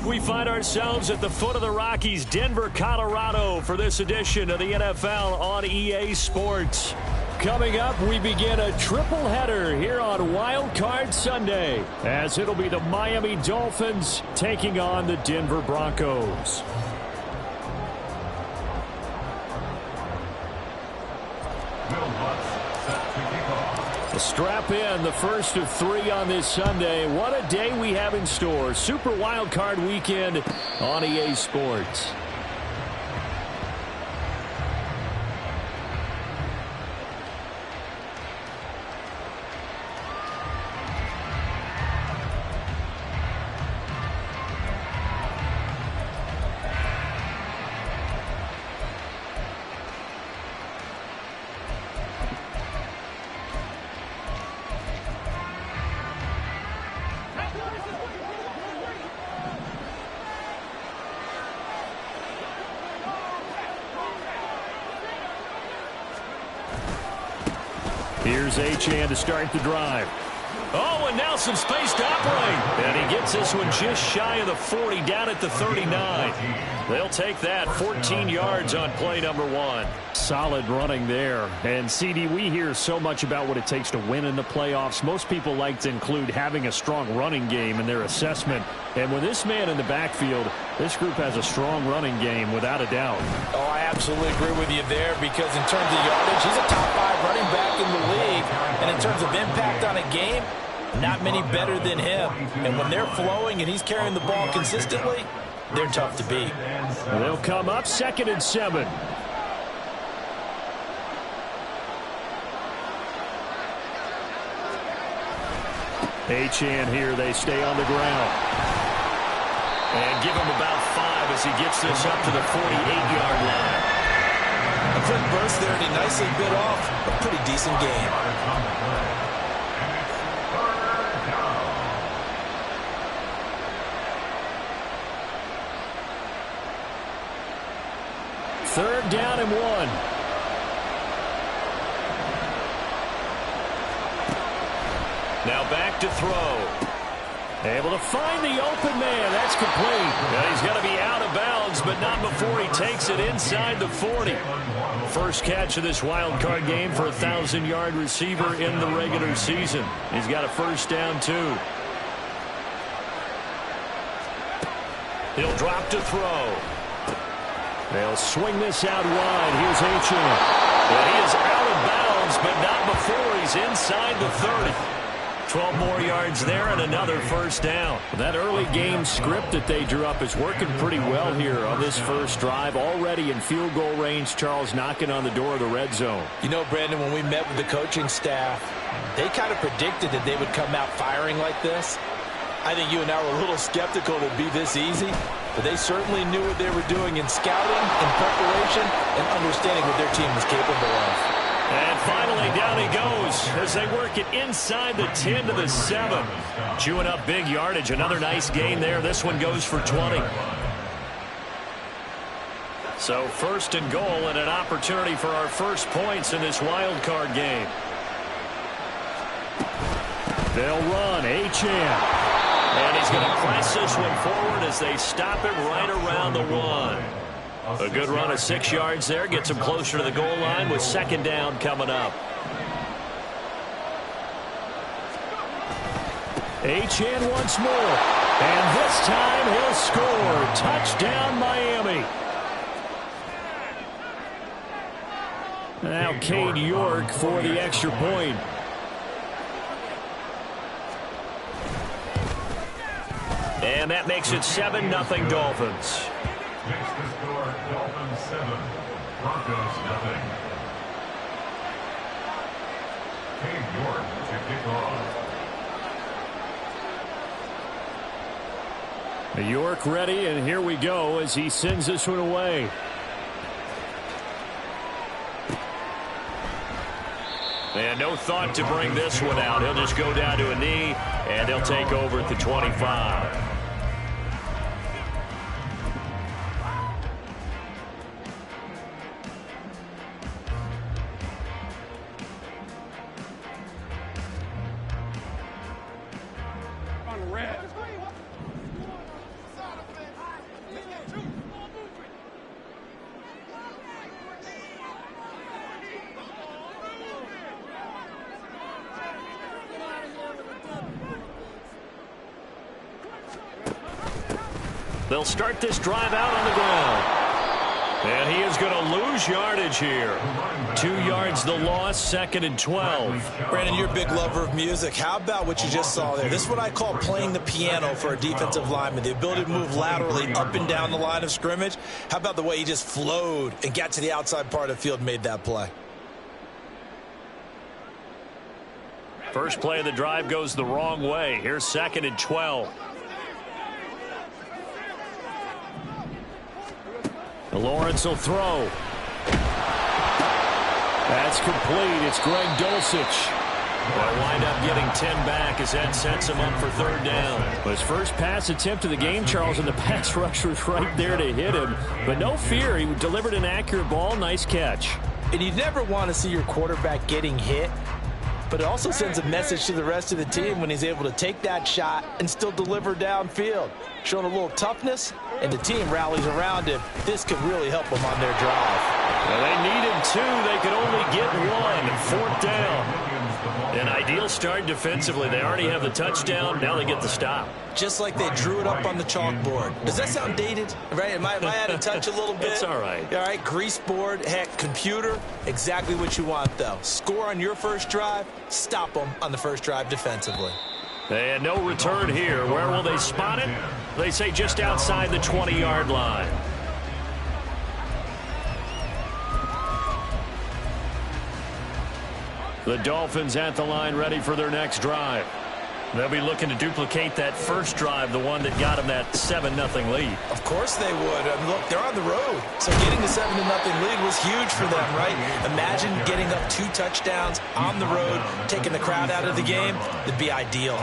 We find ourselves at the foot of the Rockies, Denver, Colorado, for this edition of the NFL on EA Sports. Coming up, we begin a triple header here on Wild Card Sunday, as it'll be the Miami Dolphins taking on the Denver Broncos. Strap in, the first of 3 on this Sunday. What a day we have in store. Super Wild Card Weekend on EA Sports. Here's Achane to start the drive. Oh, and now some space to operate. And he gets this one just shy of the 40, down at the 39. They'll take that 14 yards on play number 1. Solid running there. And, CD, we hear so much about what it takes to win in the playoffs. Most people like to include having a strong running game in their assessment. And with this man in the backfield, this group has a strong running game without a doubt. Oh, I absolutely agree with you there, because in terms of yardage, he's a top 5 running back in the league. And in terms of impact on a game, not many better than him. And when they're flowing and he's carrying the ball consistently, they're tough to beat. They'll come up 2nd and 7. Achane here, they stay on the ground. And give him about 5 as he gets this up to the 48-yard line. A quick burst there, and he nicely bit off a pretty decent game. Third down and 1. Now back to throw. Able to find the open man. That's complete. Now he's going to be out of bounds, but not before he takes it inside the 40. First catch of this wild card game for a 1,000-yard receiver in the regular season. He's got a first down, too. He'll drop to throw. They'll swing this out wide. Here's Achane. And he is out of bounds, but not before he's inside the 30. 12 more yards there and another first down. That early game script that they drew up is working pretty well here on this first drive. Already in field goal range, Charles knocking on the door of the red zone. You know, Brandon, when we met with the coaching staff, they kind of predicted that they would come out firing like this. I think you and I were a little skeptical it would be this easy, but they certainly knew what they were doing in scouting, in preparation, and understanding what their team was capable of. And finally, down he goes as they work it inside the 10 to the 7. Chewing up big yardage. Another nice gain there. This one goes for 20. So first and goal and an opportunity for our first points in this wild card game. They'll run. Achane. And he's going to press this one forward as they stop him right around the 1. A good run of 6 yards there. Gets him closer to the goal line with second down coming up. Achane once more. And this time he'll score. Touchdown, Miami. Now Cade York for the extra point. And that makes it 7-0 Dolphins. Next to score, Dolphins 7, Broncos 0. Cade York to kick off. York ready, and here we go as he sends this one away. And no thought to bring this one out. He'll just go down to a knee, and they'll take over at the 25. They'll start this drive out on the ground. And he is going to lose yardage here. 2 yards the loss, 2nd and 12. Brandon, you're a big lover of music. How about what you just saw there? This is what I call playing the piano for a defensive lineman. The ability to move laterally up and down the line of scrimmage. How about the way he just flowed and got to the outside part of the field and made that play? First play of the drive goes the wrong way. Here's 2nd and 12. Lawrence will throw. That's complete. It's Greg Dulcich. They'll wind up getting 10 back as that sets him up for 3rd down. His first pass attempt of the game, Charles, and the pass rush was right there to hit him. But no fear, he delivered an accurate ball. Nice catch. And you never want to see your quarterback getting hit, but it also sends a message to the rest of the team when he's able to take that shot and still deliver downfield. Showing a little toughness, and the team rallies around him. This could really help them on their drive. Well, they needed 2. They could only get 1. 4th down. An ideal start defensively. They already have the touchdown. Now they get the stop. Just like they drew it up on the chalkboard. Does that sound dated? Right? Am I out of touch a little bit? It's all right. All right, grease board, heck, computer. Exactly what you want, though. Score on your first drive. Stop them on the first drive defensively. And no return here. Where will they spot it? They say just outside the 20-yard line. The Dolphins at the line ready for their next drive. They'll be looking to duplicate that first drive, the one that got them that 7-0 lead. Of course they would. I mean, look, they're on the road. So getting the 7-0 lead was huge for them, right? Imagine getting up 2 touchdowns on the road, taking the crowd out of the game. It'd be ideal.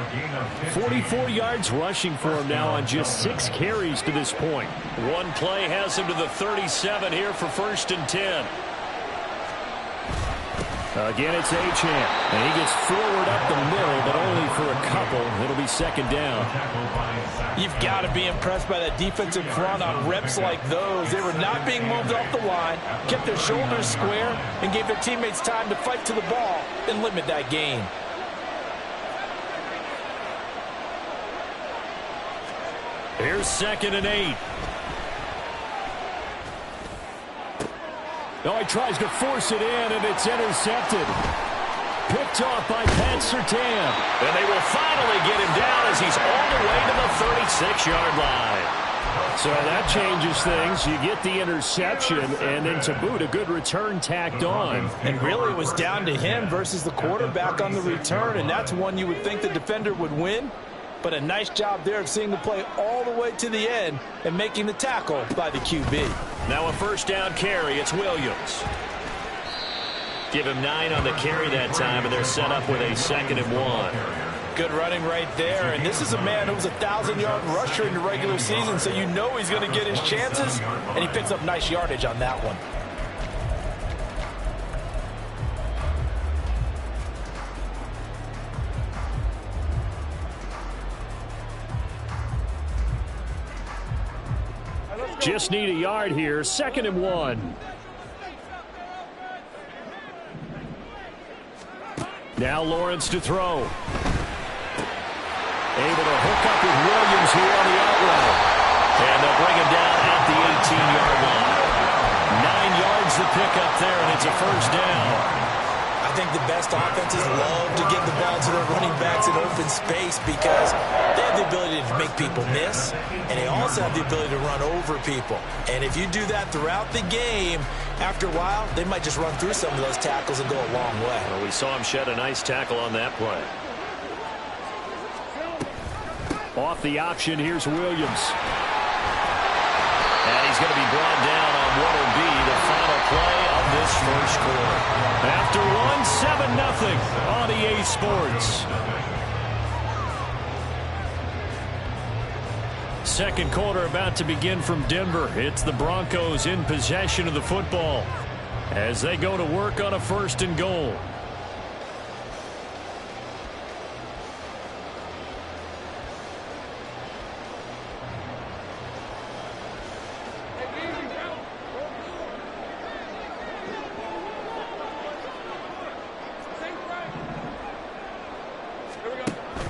44 yards rushing for him now on just 6 carries to this point. One play has him to the 37 here for 1st and 10. Again, it's Achane, and he gets forward up the middle, but only for a couple. It'll be 2nd down. You've got to be impressed by that defensive front on reps like those. They were not being moved off the line, kept their shoulders square, and gave their teammates time to fight to the ball and limit that gain. Here's 2nd and 8. Oh, he tries to force it in, and it's intercepted. Picked off by Pat Surtain. And they will finally get him down as he's all the way to the 36-yard line. So that changes things. You get the interception, and then to boot, a good return tacked on. And really, it was down to him versus the quarterback on the return, and that's one you would think the defender would win. But a nice job there of seeing the play all the way to the end and making the tackle by the QB. Now a 1st down carry. It's Williams. Give him 9 on the carry that time, and they're set up with a 2nd and 1. Good running right there. And this is a man who was a 1,000-yard rusher in the regular season, so you know he's going to get his chances, and he picks up nice yardage on that one. Just need a yard here. 2nd and 1. Now Lawrence to throw. Able to hook up with Williams here on the out route. And they'll bring him down at the 18-yard line. 9 yards the pickup there, and it's a first down. I think the best offenses love to give the ball to their running backs in open space because they have the ability to make people miss, and they also have the ability to run over people. And if you do that throughout the game, after a while, they might just run through some of those tackles and go a long way. Well, we saw him shed a nice tackle on that play. Off the option, here's Williams. And he's going to be brought down on what will be the final play of this first quarter. After one, 7-0 on EA Sports. Second quarter about to begin from Denver. It's the Broncos in possession of the football as they go to work on a 1st and goal.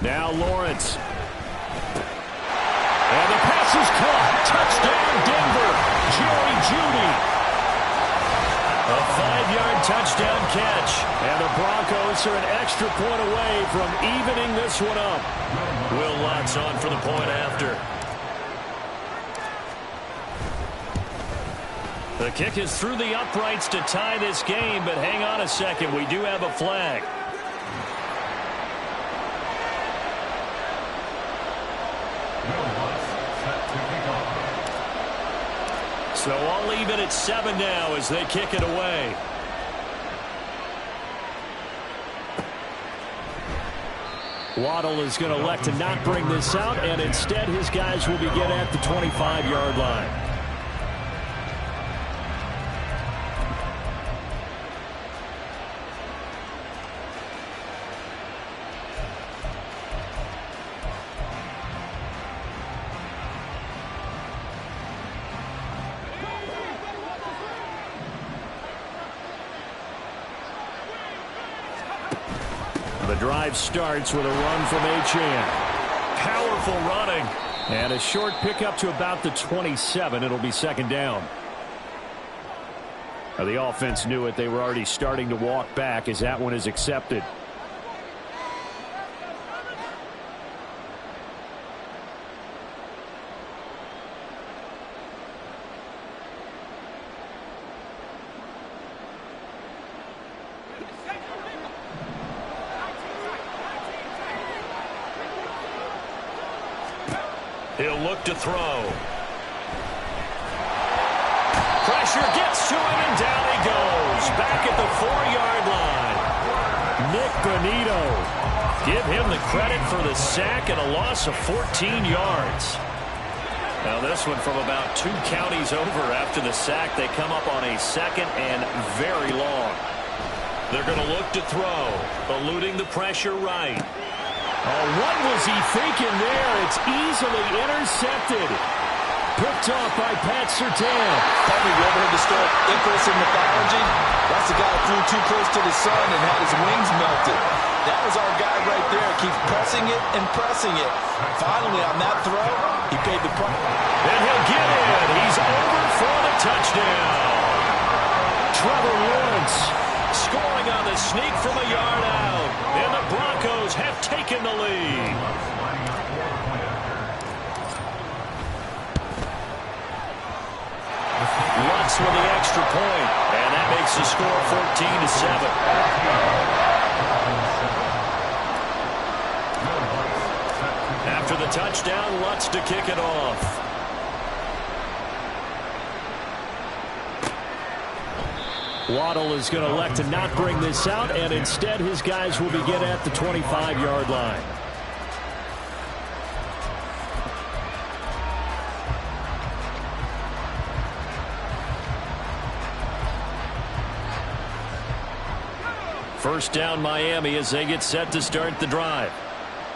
Now Lawrence. And the pass is caught. Touchdown, Denver. Jerry Jeudy. A 5-yard touchdown catch. And the Broncos are an extra point away from evening this one up. Will Lutz on for the point after. The kick is through the uprights to tie this game, but hang on a second. We do have a flag. So I'll leave it at 7 now as they kick it away. Waddle is going to elect to not bring this out, and instead his guys will begin at the 25-yard line. The drive starts with a run from Achane. Powerful running. And a short pickup to about the 27. It'll be 2nd down. Now the offense knew it. They were already starting to walk back as that one is accepted. He'll look to throw. Pressure gets to him, and down he goes. Back at the 4-yard line. Nick Bonito. Give him the credit for the sack and a loss of 14 yards. Now this one from about 2 counties over after the sack. They come up on a 2nd and very long. They're going to look to throw. Eluding the pressure right. Oh, what was he thinking there? It's easily intercepted. Picked off by Pat Surtain. Probably you ever heard the story of Icarus in mythology? That's the guy who flew too close to the sun and had his wings melted. That was our guy right there. Keeps pressing it and pressing it. Finally, on that throw, he paid the price. And he'll get in. He's over for the touchdown. Trevor Lawrence scoring on the sneak from a yard out. And the Broncos have taken the lead. Lutz with the extra point. And that makes the score 14-7. After the touchdown, Lutz to kick it off. Waddle is going to elect to not bring this out, and instead his guys will begin at the 25-yard line. First down Miami as they get set to start the drive.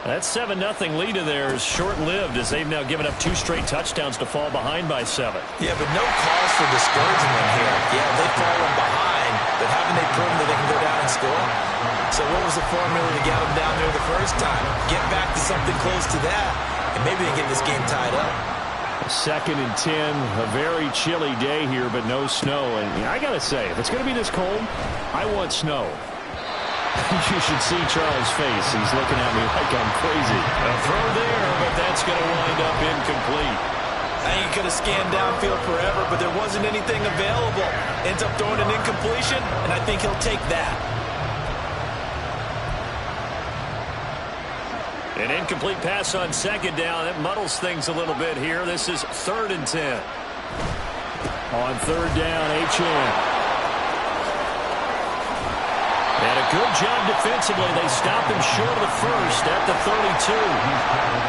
That 7-0 lead of theirs short-lived as they've now given up 2 straight touchdowns to fall behind by 7. Yeah, but no cause for discouragement here. Yeah, they've fallen behind, but haven't they proven that they can go down and score? So what was the formula to get them down there the first time? Get back to something close to that, and maybe they get this game tied up. 2nd and 10, a very chilly day here, but no snow. And I got to say, if it's going to be this cold, I want snow. You should see Charles' face. He's looking at me like I'm crazy. A throw there, but that's going to wind up incomplete. I think he could have scanned downfield forever, but there wasn't anything available. Ends up throwing an incompletion, and I think he'll take that. An incomplete pass on 2nd down. That muddles things a little bit here. This is 3rd and 10. On 3rd down, Achane. And a good job defensively. They stop him short of the first at the 32.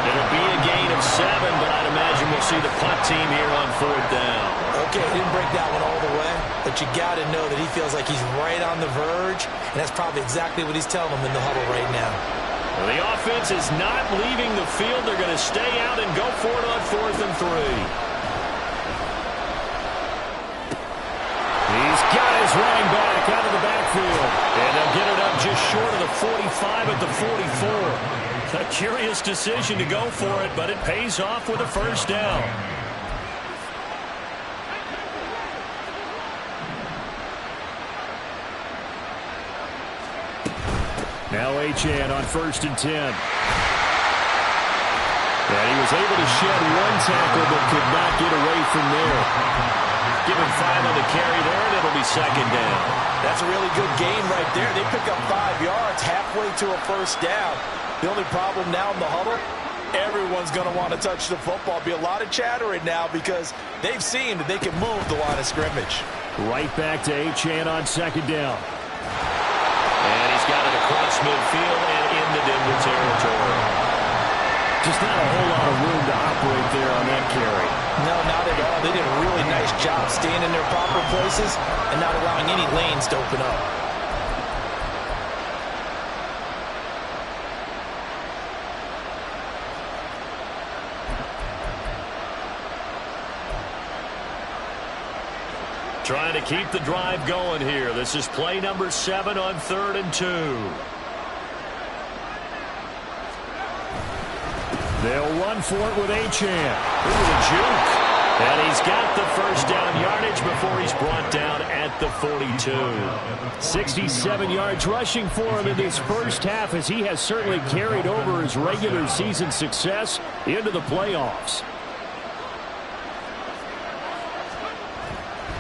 It'll be a gain of 7, but I'd imagine we'll see the punt team here on 4th down. Okay, he didn't break that one all the way, but you got to know that he feels like he's right on the verge, and that's probably exactly what he's telling them in the huddle right now. Well, the offense is not leaving the field. They're going to stay out and go for it on 4th and 3. He's got his running back out of the backfield. And they'll get it up just short of the 45 at the 44. A curious decision to go for it, but it pays off with a 1st down. Now Achane on 1st and 10. And he was able to shed one tackle but could not get away from there. Give him 5 on the carry there, and it'll be 2nd down. That's a really good gain right there. They pick up 5 yards halfway to a 1st down. The only problem now in the huddle, everyone's going to want to touch the football. Be a lot of chattering now because they've seen that they can move the line of scrimmage. Right back to Achane on 2nd down. And he's got it across midfield and into Denver territory. Just not a whole lot of room to operate there on that carry. No, not at all. They did a really nice job staying in their proper places and not allowing any lanes to open up. Trying to keep the drive going here. This is play number 7 on 3rd and 2. They'll run for it with Achane. Ooh, the juke. And he's got the 1st down yardage before he's brought down at the 42. 67 yards rushing for him in this first half, as he has certainly carried over his regular season success into the playoffs.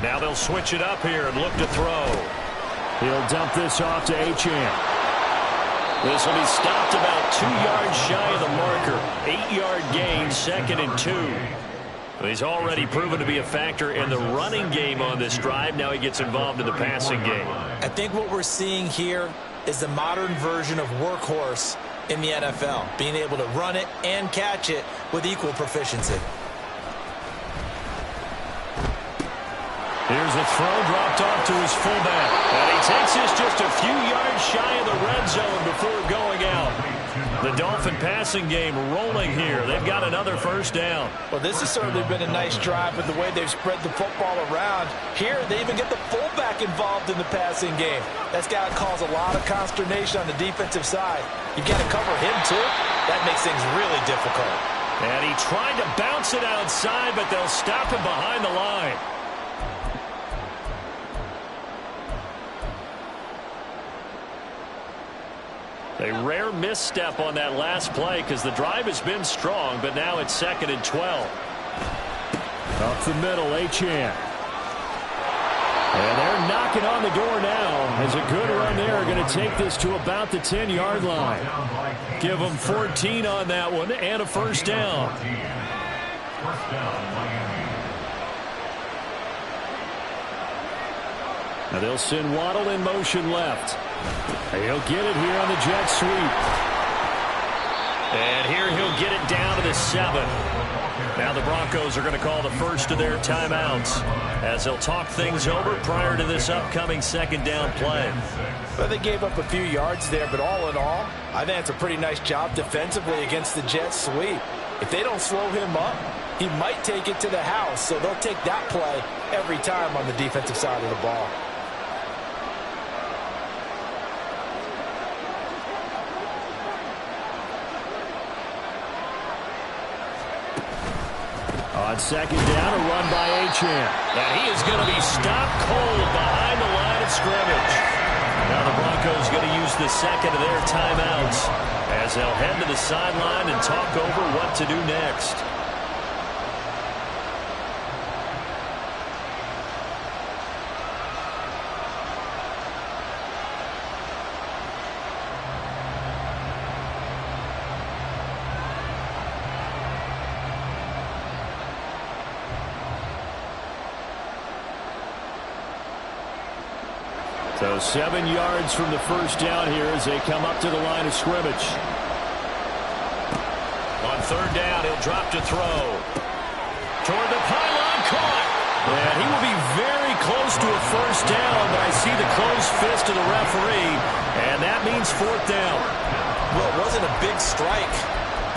Now they'll switch it up here and look to throw. He'll dump this off to Achane. This will be stopped about 2 yards shy of the marker. 8-yard gain, 2nd and 2. He's already proven to be a factor in the running game on this drive. Now he gets involved in the passing game. I think what we're seeing here is the modern version of workhorse in the NFL, being able to run it and catch it with equal proficiency. Here's a throw dropped off to his fullback. And he takes this just a few yards shy of the red zone before going out. The Dolphin passing game rolling here. They've got another 1st down. Well, this has certainly been a nice drive with the way they've spread the football around. Here, they even get the fullback involved in the passing game. That's got to cause a lot of consternation on the defensive side. You've got to cover him, too. That makes things really difficult. And he tried to bounce it outside, but they'll stop him behind the line. A rare misstep on that last play because the drive has been strong, but now it's 2nd and 12. Up the middle, Achane. And they're knocking on the door now as a good run there are going to take this to about the 10-yard line. Give them 14 on that one and a 1st down. Now they'll send Waddle in motion left. He'll get it here on the jet sweep. And here he'll get it down to the 7. Now the Broncos are going to call the first of their timeouts as they'll talk things over prior to this upcoming 2nd down play. Well, they gave up a few yards there, but all in all, I think it's a pretty nice job defensively against the jet sweep. If they don't slow him up, he might take it to the house, so they'll take that play every time on the defensive side of the ball. On second down, a run by Achane. And he is going to be stopped cold behind the line of scrimmage. Now the Broncos going to use the second of their timeouts as they'll head to the sideline and talk over what to do next. So 7 yards from the first down here as they come up to the line of scrimmage. On third down, he'll drop to throw. Toward the pylon, caught. And he will be very close to a first down, but I see the closed fist of the referee, and that means fourth down. Well, it wasn't a big strike,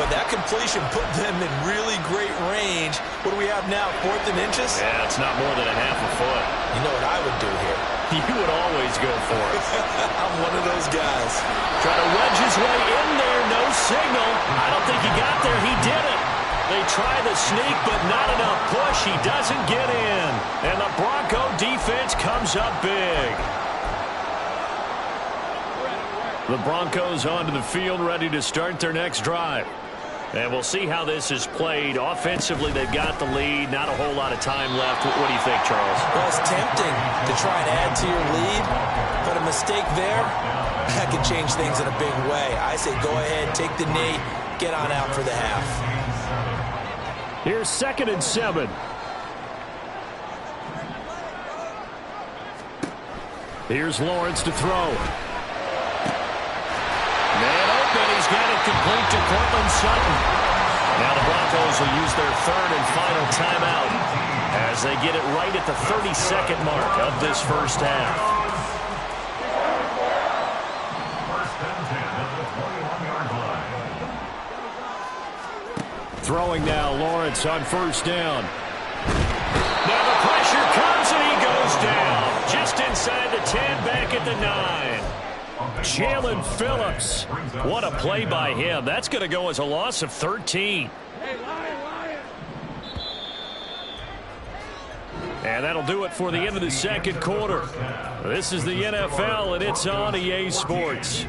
but that completion put them in really great range. What do we have now, 4th and inches? Yeah, it's not more than a half a foot. You know what I would do here? You would always go for it. I'm one of those guys. Trying to wedge his way in there, no signal. I don't think he got there. He didn't. They try the sneak, but not enough push. He doesn't get in. And the Bronco defense comes up big. The Broncos onto the field, ready to start their next drive. And we'll see how this is played. Offensively, they've got the lead. Not a whole lot of time left. What do you think, Charles? Well, it's tempting to try and add to your lead, but a mistake there, that could change things in a big way. I say go ahead, take the knee, get on out for the half. Here's 2nd and 7. Here's Lawrence to throw. Man open, he's got it complete to Courtland Sutton. Now the Broncos will use their 3rd and final timeout as they get it right at the 32nd mark of this first half. First and 10 at the 21-yard line. Throwing now, Lawrence on first down. Now the pressure comes and he goes down. Just inside the 10, back at the 9. Jalen Phillips. What a play by him. That's going to go as a loss of 13. And that'll do it for the end of the second quarter. This is the NFL, and it's on EA Sports.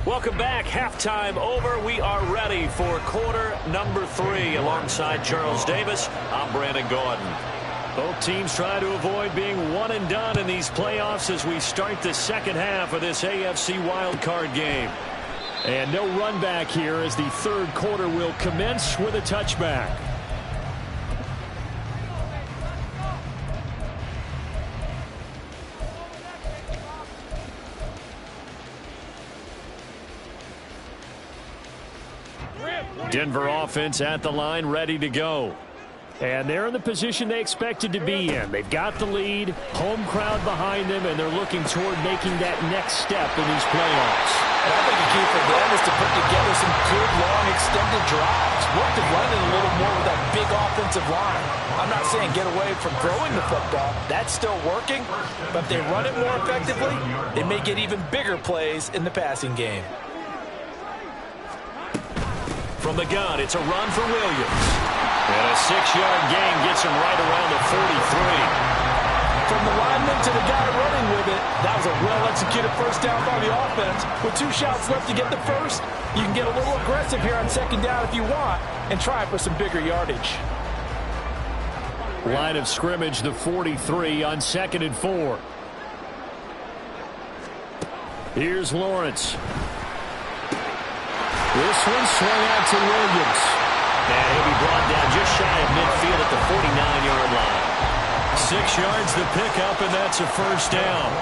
Welcome back. Halftime over. We are ready for quarter number 3. Alongside Charles Davis, I'm Brandon Gaudin. Both teams try to avoid being one and done in these playoffs as we start the second half of this AFC wildcard game. And no run back here as the third quarter will commence with a touchback. Denver offense at the line, ready to go. And they're in the position they expected to be in. They've got the lead, home crowd behind them, and they're looking toward making that next step in these playoffs. And I think the key for them is to put together some good, long, extended drives. Work the running a little more with that big offensive line. I'm not saying get away from throwing the football. That's still working. But if they run it more effectively, they may get even bigger plays in the passing game. From the gun, it's a run for Williams. And a 6-yard gain gets him right around the 43. From the lineman to the guy running with it, that was a well-executed first down by the offense. With 2 shots left to get the first, you can get a little aggressive here on second down if you want and try for some bigger yardage. Line of scrimmage, the 43 on 2nd and 4. Here's Lawrence. This one swung out to Williams. And he'll be brought down just shy of midfield at the 49-yard line. 6 yards the pickup, and that's a first down.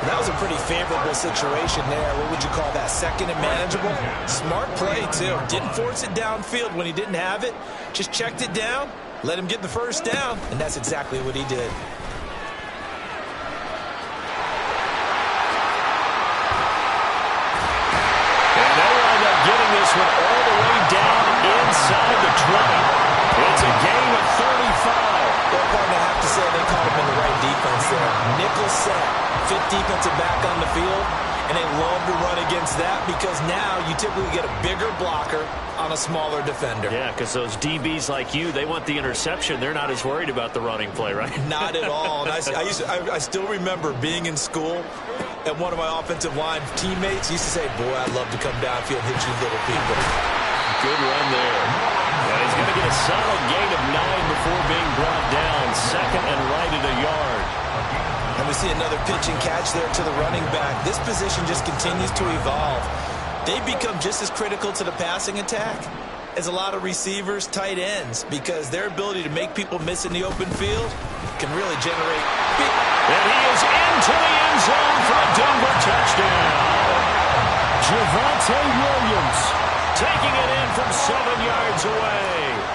That was a pretty favorable situation there. What would you call that? Second and manageable? Smart play, too. Didn't force it downfield when he didn't have it. Just checked it down, let him get the first down, and that's exactly what he did. Getting this one all the way down defensive back on the field, and they love to run against that because now you typically get a bigger blocker on a smaller defender. Yeah, because those DBs like you, they want the interception. They're not as worried about the running play, right? Not at all. And I still remember being in school, and one of my offensive line teammates used to say, boy, I'd love to come downfield and hit you little people. Good run there. And he's going to get a solid gain of 9 before being brought down. Second and right at a yard. And we see another pitch and catch there to the running back. This position just continues to evolve. They become just as critical to the passing attack as a lot of receivers, tight ends, because their ability to make people miss in the open field can really generate big. And he is into the end zone for a Denver touchdown. Javonte Williams taking it in from 7 yards away.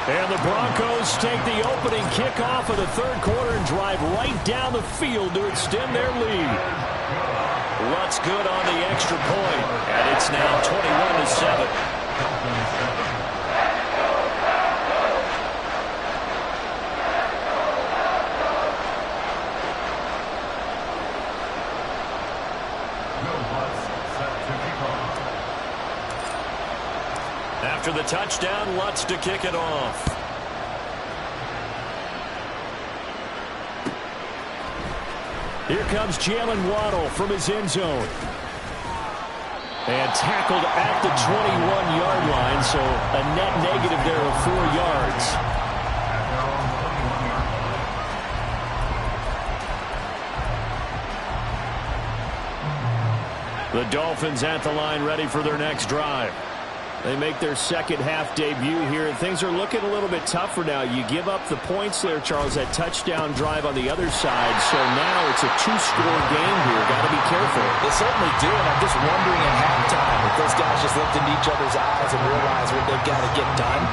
And the Broncos take the opening kickoff of the third quarter and drive right down the field to extend their lead. Lutz good on the extra point, and it's now 21-7. After the touchdown, Lutz to kick it off. Here comes Jalen Waddle from his end zone. And tackled at the 21-yard line, so a net negative there of 4 yards. The Dolphins at the line ready for their next drive. They make their second half debut here, and things are looking a little bit tougher now. You give up the points there, Charles, that touchdown drive on the other side. So now it's a 2-score game here. Got to be careful. They certainly do, and I'm just wondering at halftime if those guys just looked into each other's eyes and realize what they've got to get done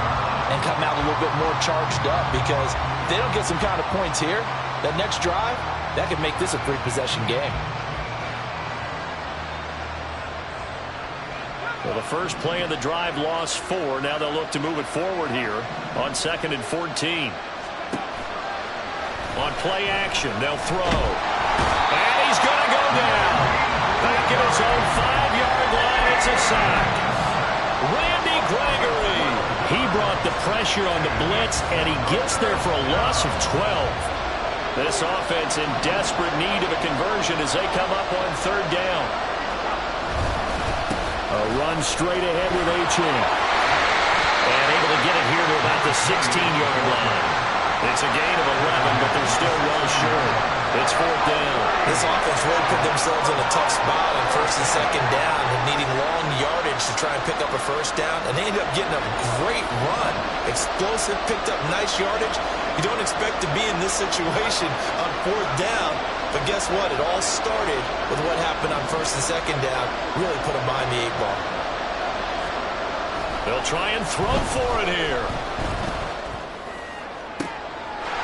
and come out a little bit more charged up, because if they don't get some kind of points here, that next drive, that could make this a 3-possession game. Well, the first play of the drive lost 4. Now they'll look to move it forward here on 2nd and 14. On play action, they'll throw. And he's going to go down. Back at his own 5-yard line, it's a sack. Randy Gregory. He brought the pressure on the blitz, and he gets there for a loss of 12. This offense in desperate need of a conversion as they come up on 3rd down. A run straight ahead with Achane. And able to get it here to about the 16-yard line. It's a gain of 11, but they're still well short. It's 4th down. This offense really put themselves in a tough spot on 1st and 2nd down and needing long yardage to try and pick up a 1st down. And they ended up getting a great run. Explosive, picked up nice yardage. You don't expect to be in this situation on 4th down. But guess what? It all started with what happened on 1st and 2nd down. Really put them behind the 8 ball. They'll try and throw for it here.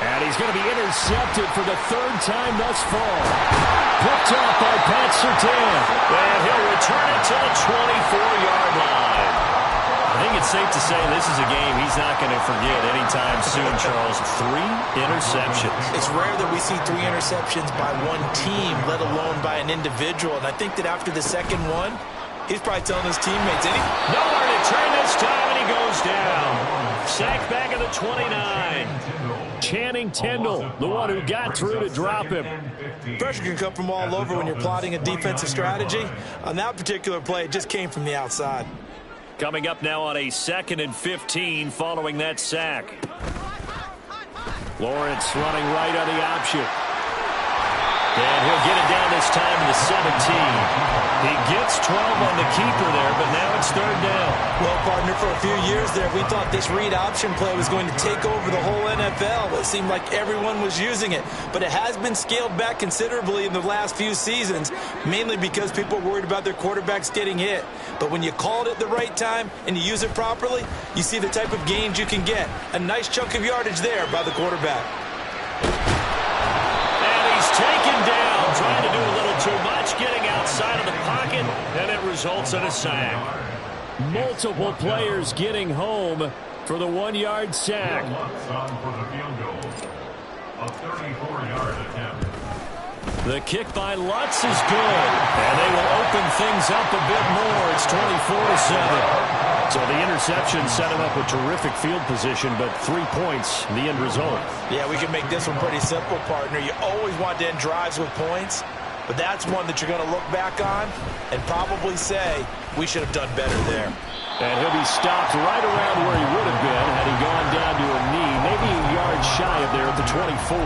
And he's going to be intercepted for the 3rd time thus far. Picked up by Pat Surtain. And he'll return it to the 24-yard line. I think it's safe to say this is a game he's not going to forget anytime soon, Charles. 3 interceptions. It's rare that we see 3 interceptions by one team, let alone by an individual. And I think that after the second one, he's probably telling his teammates, nowhere to turn this time, and he goes down. Sacked back at the 29. Channing Tindall, the one who got through to drop him. Pressure can come from all over when you're plotting a defensive strategy. On that particular play, it just came from the outside. Coming up now on a 2nd and 15 following that sack. Lawrence running right on the option. And he'll get it down this time to the 17. He gets 12 on the keeper there, but now it's 3rd down. Well, partner, for a few years there, we thought this read option play was going to take over the whole NFL. It seemed like everyone was using it. But it has been scaled back considerably in the last few seasons, mainly because people are worried about their quarterbacks getting hit. But when you call it at the right time and you use it properly, you see the type of gains you can get. A nice chunk of yardage there by the quarterback. Taken down, trying to do a little too much, getting outside of the pocket, and it results in a sack. Multiple players getting home for the 1-yard sack. Lutz on for the field goal. A 34-yard attempt. The kick by Lutz is good. And they will open things up a bit more. It's 24-7. So the interception set him up with terrific field position, but 3 points, the end result. Yeah, we can make this one pretty simple, partner. You always want to end drives with points, but that's one that you're going to look back on and probably say, we should have done better there. And he'll be stopped right around where he would have been had he gone down to a knee, maybe a yard shy of there at the 24.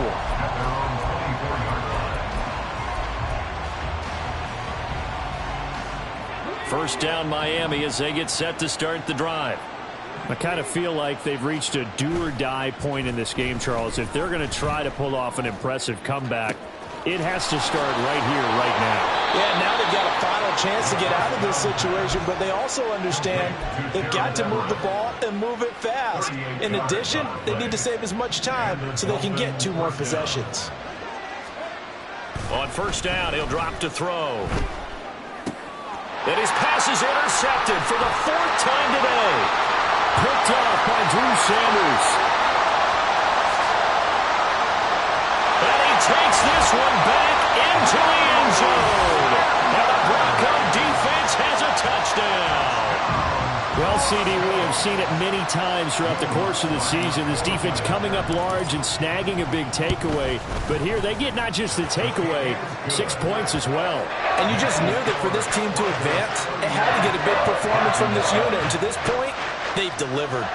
First down Miami as they get set to start the drive. I kind of feel like they've reached a do-or-die point in this game, Charles. If they're going to try to pull off an impressive comeback, it has to start right here, right now. Yeah, now they've got a final chance to get out of this situation, but they also understand they've got to move the ball and move it fast. In addition, they need to save as much time so they can get 2 more possessions. On first down, he'll drop to throw. And his pass is intercepted for the 4th time today. Picked off by Drew Sanders. And he takes this one back into the end zone. And the Bronco defense has a touchdown. Well, CD, we have seen it many times throughout the course of the season. This defense coming up large and snagging a big takeaway. But here they get not just the takeaway, 6 points as well. And you just knew that for this team to advance, it had to get a big performance from this unit. And to this point, they've delivered.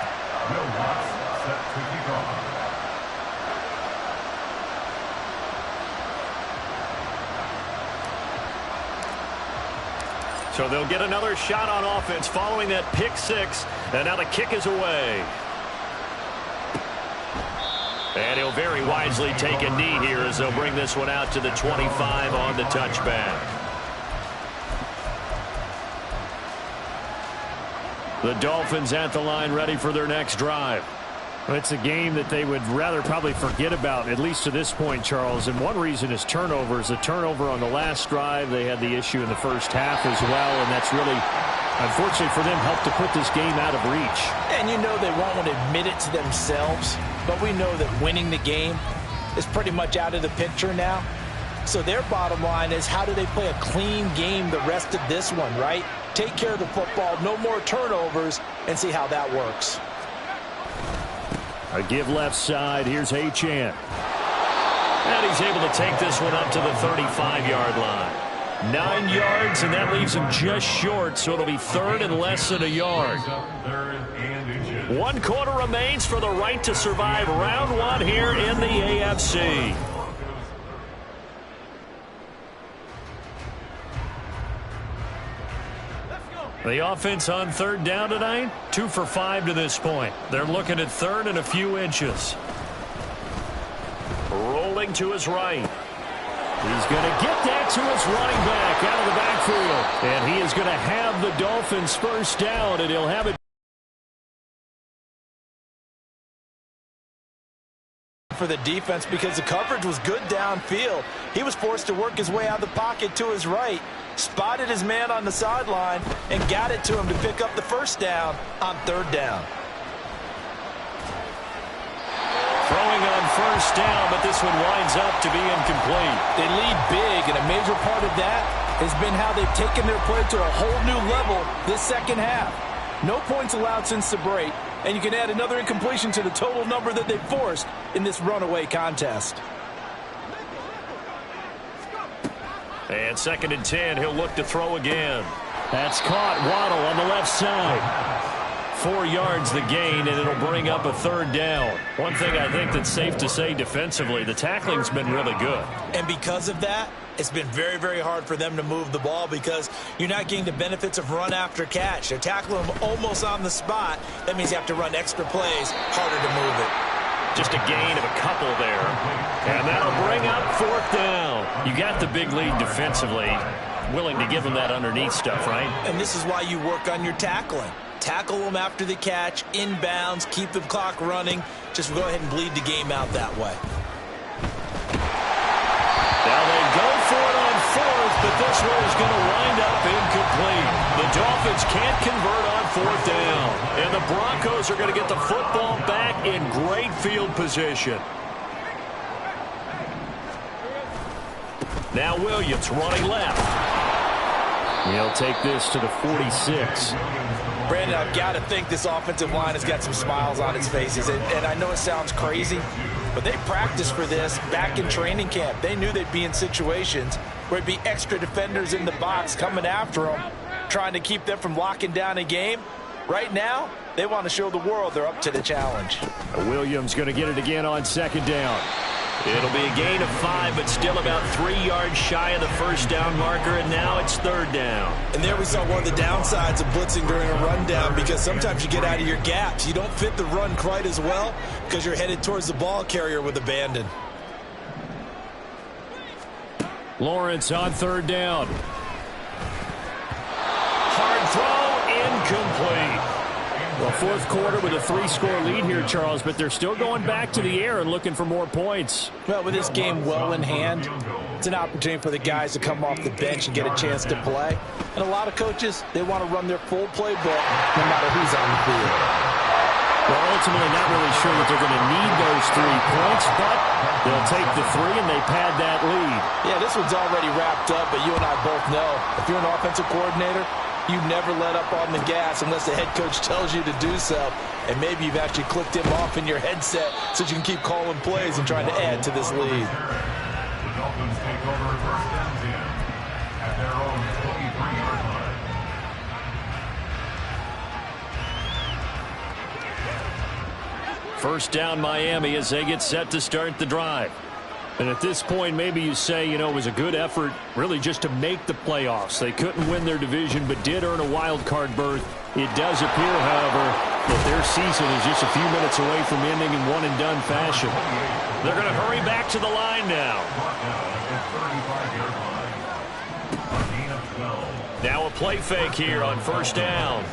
Set to kick off. So they'll get another shot on offense following that pick 6. And now the kick is away. And he'll very wisely take a knee here as they'll bring this one out to the 25 on the touchback. The Dolphins at the line ready for their next drive. Well, it's a game that they would rather probably forget about, at least to this point, Charles. And one reason is turnovers. A turnover on the last drive. They had the issue in the first half as well, and that's really, unfortunately for them, helped to put this game out of reach. And you know they won't want to admit it to themselves, but we know that winning the game is pretty much out of the picture now. So their bottom line is, how do they play a clean game the rest of this one, right? Take care of the football, no more turnovers, and see how that works. A give left side. Here's Achane. And he's able to take this one up to the 35-yard line. 9 yards, and that leaves him just short, so it'll be 3rd and less than a yard. 1 quarter remains for the right to survive round 1 here in the AFC. The offense on 3rd down tonight, 2 for 5 to this point. They're looking at 3rd and a few inches. Rolling to his right. He's going to get that to his running back out of the backfield. And he is going to have the Dolphins first down, and he'll have it. For the defense, because the coverage was good downfield. He was forced to work his way out of the pocket to his right, spotted his man on the sideline, and got it to him to pick up the first down on 3rd down. Throwing on first down, but this one winds up to be incomplete. They lead big, and a major part of that has been how they've taken their play to a whole new level this second half. No points allowed since the break, and you can add another incompletion to the total number that they've forced in this runaway contest. And 2nd and 10, he'll look to throw again. That's caught. Waddle on the left side. 4 yards the gain, and it'll bring up a 3rd down. One thing I think that's safe to say defensively, the tackling's been really good. And because of that, it's been very, very hard for them to move the ball because you're not getting the benefits of run after catch. They're tackling them almost on the spot. That means you have to run extra plays, harder to move it. Just a gain of a couple there. And that'll bring up 4th down. You got the big lead defensively. Willing to give them that underneath stuff, right? And this is why you work on your tackling. Tackle them after the catch, inbounds, keep the clock running. Just go ahead and bleed the game out that way. Now they go for it on 4th, but this one is going to wind up incomplete. The Dolphins can't convert on 4th down. And the Broncos are going to get the football back in great field position. Now Williams running left. He'll take this to the 46. Brandon, I've got to think this offensive line has got some smiles on its faces. And I know it sounds crazy, but they practiced for this back in training camp. They knew they'd be in situations where there'd be extra defenders in the box coming after them, trying to keep them from locking down a game. Right now, they want to show the world they're up to the challenge. Williams going to get it again on second down. It'll be a gain of 5, but still about 3 yards shy of the first down marker, and now it's third down. And there we saw one of the downsides of blitzing during a rundown, because sometimes you get out of your gaps. You don't fit the run quite as well because you're headed towards the ball carrier with abandon. Lawrence on third down. Hard throw, incomplete. Well, fourth quarter with a 3-score lead here, Charles, but they're still going back to the air and looking for more points. Well, with this game well in hand, it's an opportunity for the guys to come off the bench and get a chance to play. And a lot of coaches, they want to run their full playbook no matter who's on the field. Well, ultimately not really sure that they're going to need those 3 points, but they'll take the 3 and they pad that lead. Yeah, this one's already wrapped up, but you and I both know if you're an offensive coordinator, you never let up on the gas unless the head coach tells you to do so. And maybe you've actually clicked him off in your headset so you can keep calling plays and trying to add to this lead. The Dolphins take over first and 10 at their own 23-yard line. First down Miami as they get set to start the drive. And at this point, maybe you say, you know, it was a good effort really just to make the playoffs. They couldn't win their division but did earn a wild card berth. It does appear, however, that their season is just a few minutes away from ending in one-and-done fashion. They're going to hurry back to the line now. Now a play fake here on first down.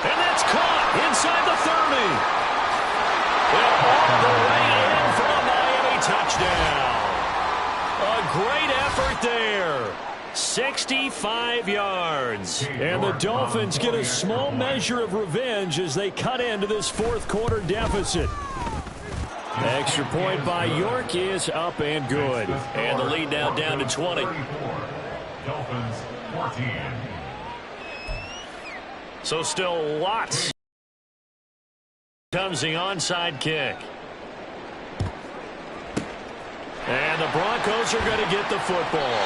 And that's caught inside the 30. Well, all the way in for a Miami touchdown. A great effort there. 65 yards. And the Dolphins get a small measure of revenge as they cut into this fourth quarter deficit. Extra point by York is up and good. And the lead now down to 20. Dolphins 14. So still lots. Comes the onside kick. And the Broncos are going to get the football.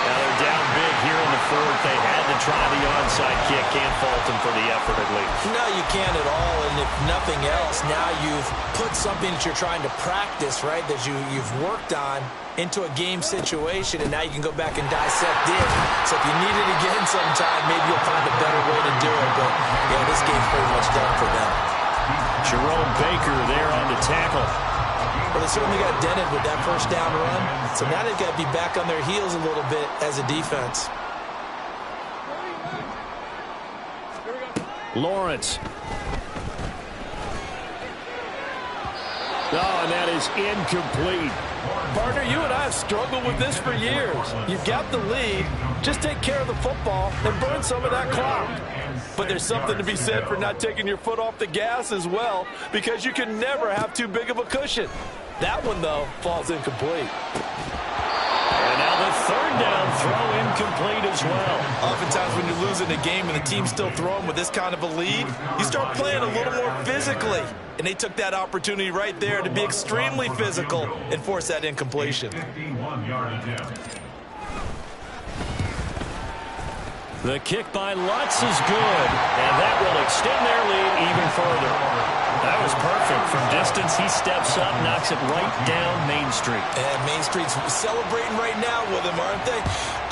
Now they're down big here in the fourth. They had to try the onside kick. Can't fault them for the effort at least. No, you can't at all. And if nothing else, now you've put something that you're trying to practice, right, that you've worked on into a game situation, and now you can go back and dissect it. So if you need it again sometime, maybe you'll find a better way to do it. But, yeah, this game's pretty much done for them. Jerome Baker there on the tackle. Well, they certainly got dented with that first down run. So now they've got to be back on their heels a little bit as a defense. Lawrence. Oh, and that is incomplete. Partner, you and I have struggled with this for years. You've got the lead. Just take care of the football and burn some of that clock. But there's something to be said for not taking your foot off the gas as well, because you can never have too big of a cushion. That one, though, falls incomplete. And now the third down throw incomplete as well. Oftentimes when you're losing a game and the team's still throwing with this kind of a lead, you start playing a little more physically. And they took that opportunity right there to be extremely physical and force that incompletion. 51-yard attempt. The kick by Lutz is good, and that will extend their lead even further. That was perfect. From distance, he steps up, knocks it right down Main Street. And Main Street's celebrating right now with him, aren't they?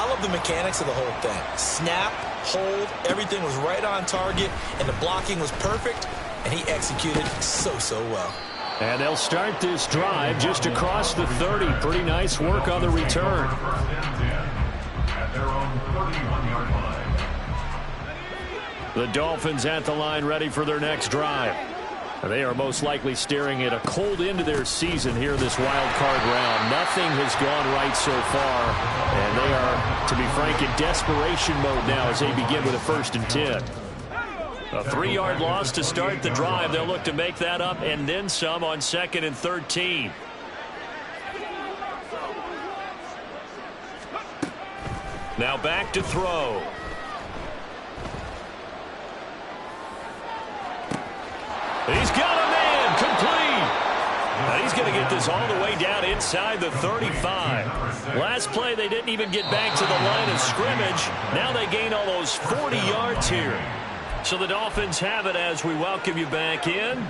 I love the mechanics of the whole thing. Snap, hold, everything was right on target, and the blocking was perfect, and he executed so well. And they'll start this drive just across the 30. Pretty nice work on the return. First and 10 at their own 31-yard line. The Dolphins at the line ready for their next drive. They are most likely staring at a cold end to their season here this wild card round. Nothing has gone right so far, and they are, to be frank, in desperation mode now as they begin with a 1st and 10. A 3-yard loss to start the drive. They'll look to make that up and then some on 2nd and 13. Now back to throw. He's got a man complete. And he's going to get this all the way down inside the 35. Last play, they didn't even get back to the line of scrimmage. Now they gain almost 40 yards here. So the Dolphins have it as we welcome you back in.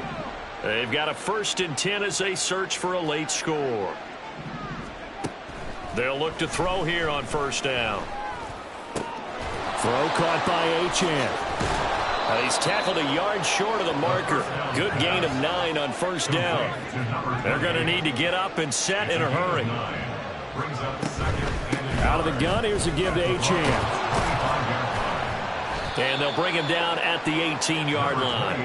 They've got a 1st and 10 as they search for a late score. They'll look to throw here on 1st down. Throw caught by Achane. He's tackled a yard short of the marker. Good gain of 9 on 1st down. They're going to need to get up and set in a hurry. Out of the gun, here's a give to Achane. And they'll bring him down at the 18-yard line.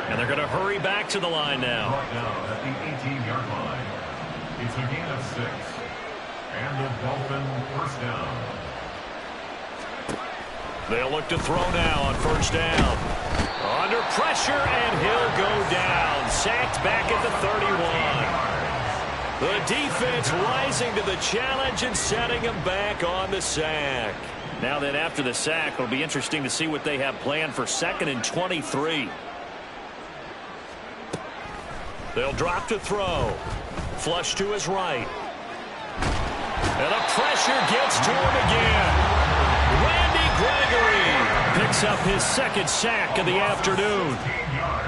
And they're going to hurry back to the line now. At the 18-yard line. It's a gain of 6. And the Dolphin 1st down. They'll look to throw now on 1st down. Under pressure, and he'll go down. Sacked back at the 31. The defense rising to the challenge and setting him back on the sack. Now then, after the sack, it'll be interesting to see what they have planned for 2nd and 23. They'll drop to throw. Flush to his right. And the pressure gets to him again. Randy Gregory picks up his 2nd sack of the afternoon.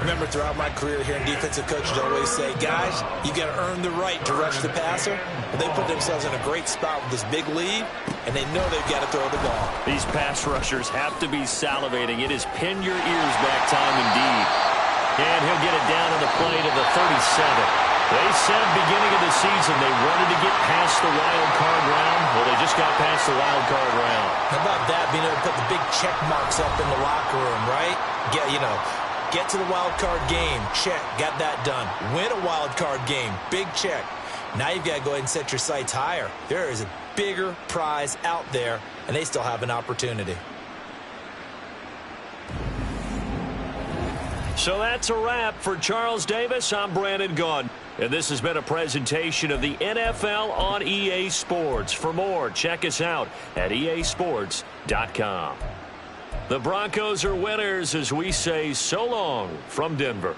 Remember, throughout my career here in defensive coaches always say, guys, you got to earn the right to rush the passer. But they put themselves in a great spot with this big lead, and they know they've got to throw the ball. These pass rushers have to be salivating. It is pin your ears back time indeed. And he'll get it down on the play to the 37. They said beginning of the season they wanted to get past the wild card round. Well, they just got past the wild card round. How about that, being able to put the big check marks up in the locker room, right? Get to the wild card game, check, got that done. Win a wild card game, big check. Now you've got to go ahead and set your sights higher. There is a bigger prize out there, and they still have an opportunity. So that's a wrap for Charles Davis. I'm Brandon Gaudin. And this has been a presentation of the NFL on EA Sports. For more, check us out at easports.com. The Broncos are winners as we say so long from Denver.